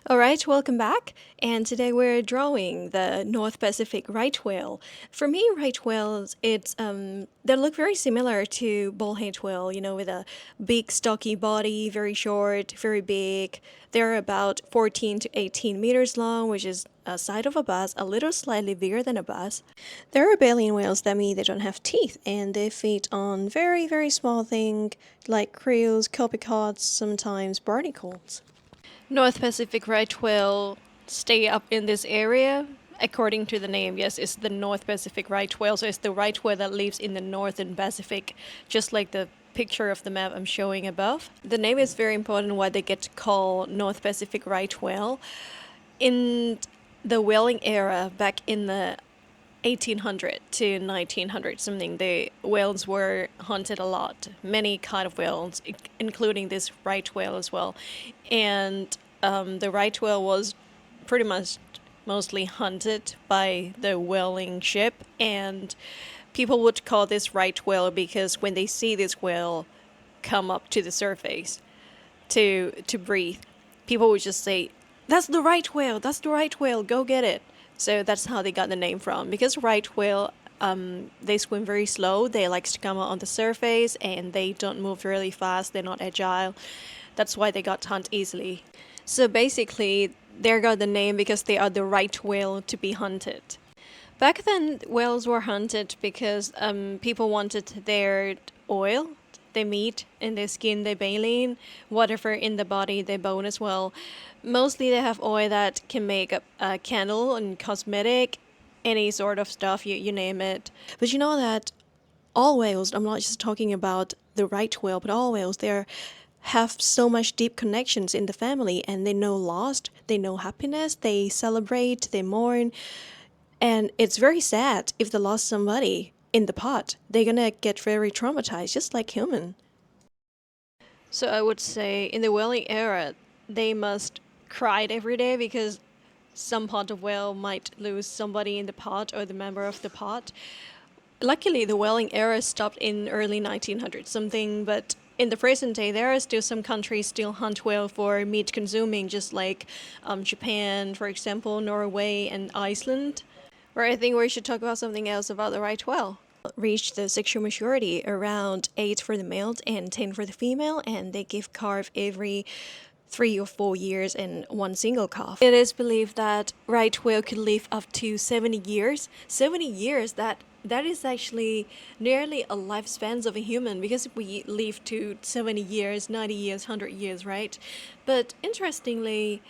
Alright, welcome back. And today we're drawing the North Pacific right whale. For me, right whales, they look very similar to bullhead whale, with a big stocky body, very short, very big. They're about 14 to 18 meters long, which is a size of a bass, a little slightly bigger than a bass. There are baleen whales that mean they don't have teeth and they feed on very, very small things like krills, copepods, sometimes barnacles. North Pacific right whale stay up in this area. According to the name, yes, it's the North Pacific right whale. So it's the right whale that lives in the Northern Pacific, just like the picture of the map I'm showing above. The name is very important why they get called North Pacific right whale. In the whaling era, back in the 1800 to 1900 something, the whales were hunted a lot, many kind of whales, including this right whale as well. And the right whale was pretty much mostly hunted by the whaling ship, and people would call this right whale because when they see this whale come up to the surface to breathe, people would just say, that's the right whale, go get it. So that's how they got the name from. Because right whale, they swim very slow. They like to come out on the surface and they don't move really fast. They're not agile. That's why they got hunted easily. So basically, they got the name because they are the right whale to be hunted. Back then, whales were hunted because people wanted their oil, their meat, and their skin, their baleen, whatever in the body, their bone as well. Mostly they have oil that can make a candle and cosmetic, any sort of stuff, you name it. But you know that all whales, I'm not just talking about the right whale, but all whales, they have so much deep connections in the family, and they know loss, they know happiness, they celebrate, they mourn. And it's very sad if they lost somebody in the pot. They're gonna get very traumatized, just like human. So I would say in the whaling era, they must cried every day because some pot of whale might lose somebody in the pot or the member of the pot. Luckily, the whaling era stopped in early 1900 something, but in the present day, there are still some countries still hunt whale for meat consuming, just like Japan, for example, Norway, and Iceland. Where I think we should talk about something else about the right whale. Reach the sexual maturity around 8 for the male and 10 for the female, and they give calf every 3 or 4 years and one single calf. It is believed that right whale could live up to 70 years. 70 years, that is actually nearly a lifespan of a human, because we live to 70 years, 90 years, 100 years, right? But interestingly,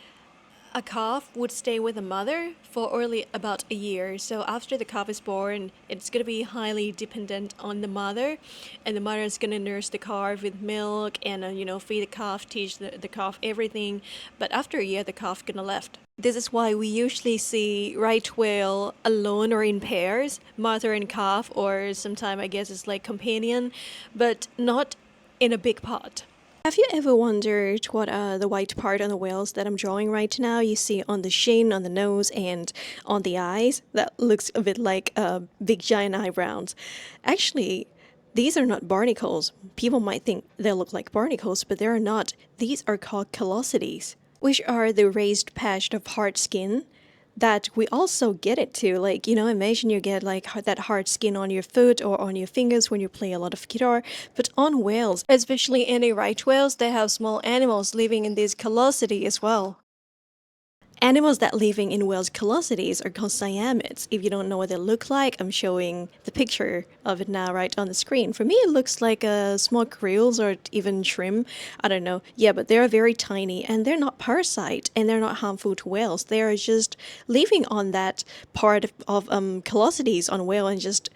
a calf would stay with the mother for only about a year. So after the calf is born, it's going to be highly dependent on the mother, and the mother is going to nurse the calf with milk and feed the calf, teach the calf everything. But after a year, the calf gonna left. This is why we usually see right whale alone or in pairs, mother and calf, or sometimes I guess it's like companion, but not in a big pot. Have you ever wondered what the white part on the whales that I'm drawing right now you see on the chin, on the nose, and on the eyes? That looks a bit like big giant eyebrows. Actually, these are not barnacles. People might think they look like barnacles, but they are not. These are called callosities, which are the raised patch of hard skin that we also get it too. Like, imagine you get like that hard skin on your foot or on your fingers when you play a lot of guitar. But on whales, especially any right whales, they have small animals living in these callosity as well. Animals that living in whales' callosities are called cyamids. If you don't know what they look like, I'm showing the picture of it now right on the screen. For me, it looks like small krills or even shrimp. I don't know. Yeah, but they're very tiny, and they're not parasite, and they're not harmful to whales. They are just living on that part of callosities on whale, and just,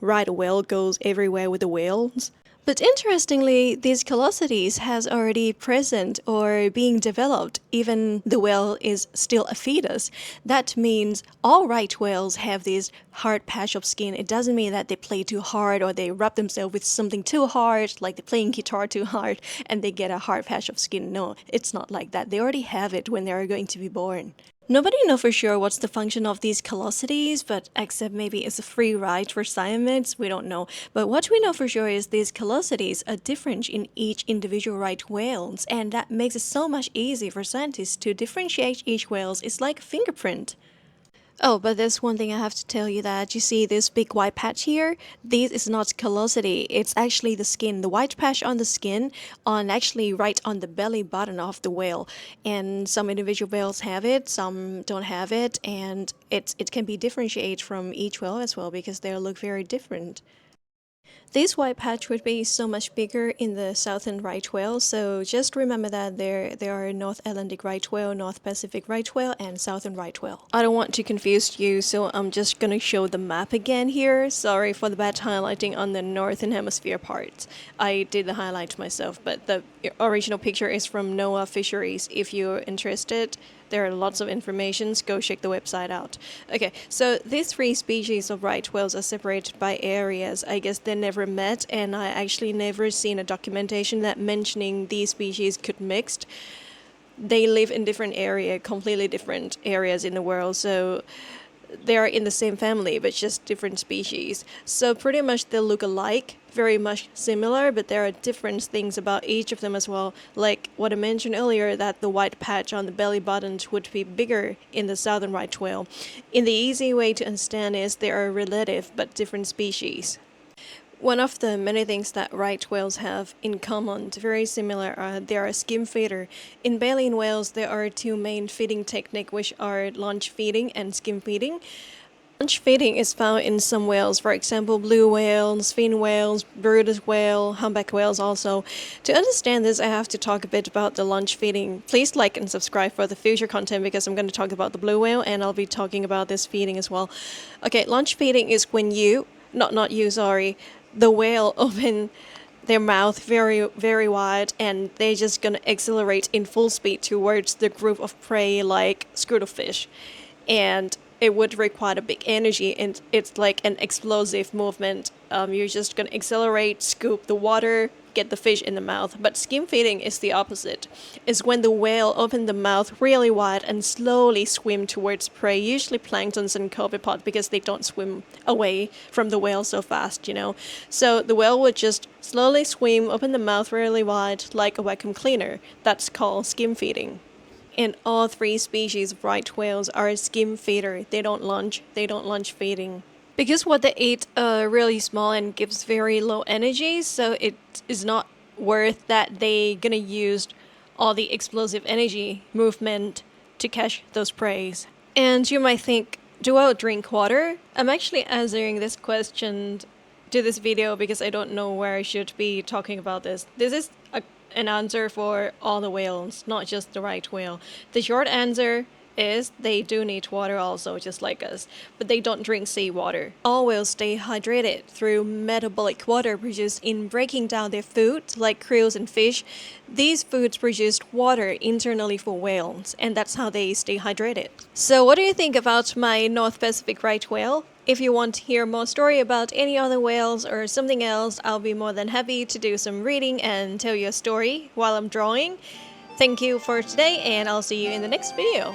ride a whale goes everywhere with the whales. But interestingly, these callosities has already present or being developed. Even the whale is still a fetus. That means all right whales have this hard patch of skin. It doesn't mean that they play too hard or they rub themselves with something too hard, like they're playing guitar too hard and they get a hard patch of skin. No, it's not like that. They already have it when they are going to be born. Nobody knows for sure what's the function of these callosities, but except maybe it's a free ride for scientists, we don't know. But what we know for sure is these callosities are different in each individual right whales, and that makes it so much easier for scientists to differentiate each whales. It's like a fingerprint. Oh, but there's one thing I have to tell you that you see this big white patch here? This is not callosity, it's actually the skin, the white patch on the skin, on actually right on the belly button of the whale. And some individual whales have it, some don't have it, and it can be differentiated from each whale as well because they look very different. This white patch would be so much bigger in the southern right whale, so just remember that there are North Atlantic right whale, North Pacific right whale, and southern right whale. I don't want to confuse you, so I'm just gonna show the map again here. Sorry for the bad highlighting on the northern hemisphere part. I did the highlight myself, but the original picture is from NOAA Fisheries. If you're interested, there are lots of information. Go check the website out. Okay, so these three species of right whales are separated by areas. I guess they never met, and I actually never seen a documentation that mentioning these species could mixed. They live in different area, completely different areas in the world, so they are in the same family but just different species. So pretty much they look alike, very much similar, but there are different things about each of them as well. Like what I mentioned earlier, that the white patch on the belly button would be bigger in the southern right whale. In the easy way to understand is they are relative but different species. One of the many things that right whales have in common, very similar, they are skim feeder. In baleen whales, there are two main feeding techniques, which are launch feeding and skim feeding. Launch feeding is found in some whales, for example, blue whales, fin whales, Bryde's whale, humpback whales also. To understand this, I have to talk a bit about the launch feeding. Please like and subscribe for the future content because I'm going to talk about the blue whale and I'll be talking about this feeding as well. Okay, launch feeding is when the whale open their mouth very wide and they're just gonna accelerate in full speed towards the group of prey like scuttlefishs, and it would require a big energy and it's like an explosive movement. You're just gonna accelerate, scoop the water, get the fish in the mouth. But skim feeding is the opposite. It's when the whale open the mouth really wide and slowly swim towards prey, usually planktons and copepods because they don't swim away from the whale so fast, you know. So the whale would just slowly swim, open the mouth really wide like a vacuum cleaner. That's called skim feeding. And all three species of right whales are skim feeder. They don't launch feeding. Because what they eat are really small and gives very low energy, so it is not worth that they gonna use all the explosive energy movement to catch those preys. And you might think, do I drink water? I'm actually answering this question to this video because I don't know where I should be talking about this. This is an answer for all the whales, not just the right whale. The short answer is they do need water also, just like us, but they don't drink seawater. All whales stay hydrated through metabolic water produced in breaking down their food, like krill and fish. These foods produce water internally for whales, and that's how they stay hydrated. So what do you think about my North Pacific right whale? If you want to hear more story about any other whales or something else, I'll be more than happy to do some reading and tell you a story while I'm drawing. Thank you for today, and I'll see you in the next video.